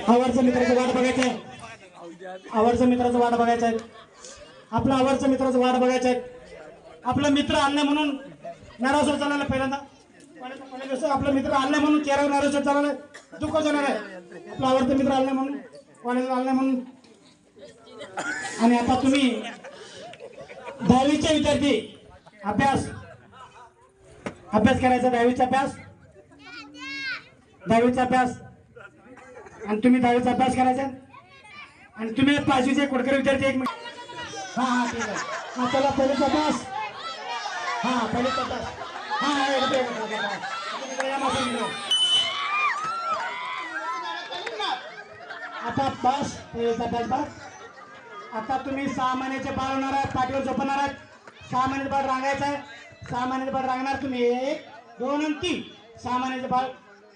आवडचं मित्राचं वाट बघायचं आहे. आवडचं मित्राचं वाट बघायचं आहे. आपलं आवडचं मित्राचं वाट बघायचं आहे. आपला मित्र आणले म्हणून नाराज चालला पहिल्यांदा. आपला मित्र आणले म्हणून चेहऱ्यावर नाराज चालला दुःख जाणार आहे. आपला आवडता मित्र आणले म्हणून कॉलेज आणले म्हणून. आणि आता तुम्ही 10वीचे विद्यार्थी अभ्यास करायचा. 10वीचा अभ्यास आणि तुम्ही 10वीचा अभ्यास करायचा. आणि तुम्ही 5वीचे कोडकरी विद्यार्थी 1 मिनिट. हा ठीक आहे. हा चला पहिलेचा अभ्यास. पहिलेचा अभ्यास. आता बस पहिलेचा अभ्यास बस. आता तुम्ही 6 महिन्याचे बाळ होणार आहात. पाठीवर झोपणार आहात. 6 महिन्याचे बाळ रांगायचं आहे. 6 महिन्याचे बाळ रांगणार तुम्ही. 1 2 आणि 3. 6 महिन्याचे बाळ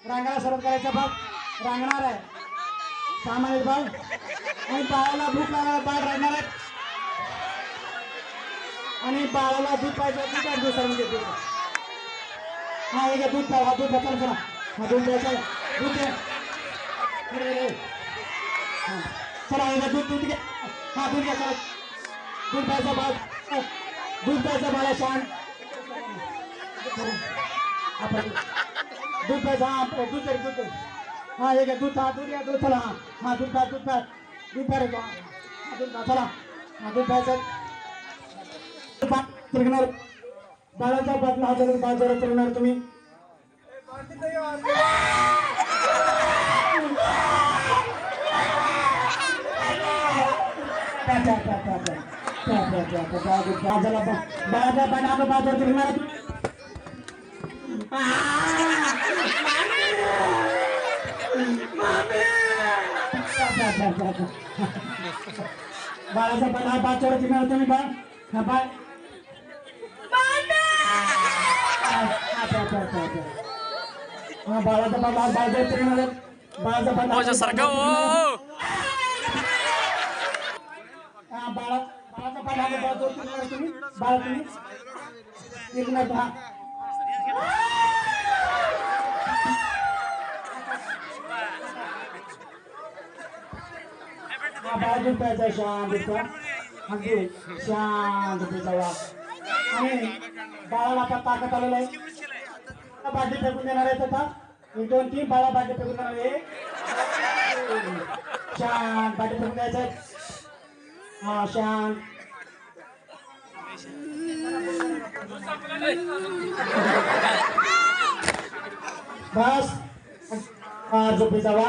रांगायला सुरुवात करायचं. बाळ रांगणार आहे. 6 महिन्याचे बाळ. आणि बाळाला भूक लागणार. बाळ रांगणार आहे. आणि बाळाला दूध पाहिजे. दूध 8 दिवसांनी देतो. हा एक दूध प्या. हा दूध घ्या. चला हा दूध द्यायचं. दूध द्या. चला एक दूध घ्या. हा दूध घ्या. चला दूध प्यायचं बाळ. दूध प्यायचं बाळा शांत. दूध प्यायचं. हा दूध हा एक दूध. हा दूध घ्या. दूध चला. हा दूध प्या. दूध प्या रे. हा दूध प्या. चला हा दूध प्यायचं. तिरगणार बाळाचा बाटला हातात. बाळ जरा तिरगणार तुम्ही. बाळाचा बाटला बाळ जरा तिरगणार. बाळाचा बाटला बाळ जरा तिरगणार तुम्ही. बाळ हा बाळ बाळाचा बाटला बाळ जरा तिरगणार. बाळाचा बाटला बाळाचा बाटला बाळ जरा तिरगणार तुम्ही. बाळ तुम्ही तिरगणार. हा बाळ दूध प्यायचा. शांत अगदी शांत पिजावा. आणि बाळाला आता ताकद आलेलं आहे. बाटली फेकून देणार आहेत. आता 1 2 3 बाळा बाटली फेकून देणार आहे. शांत बाटली फेकून द्यायचं आहे. हा शांत. बस झोपी जावा.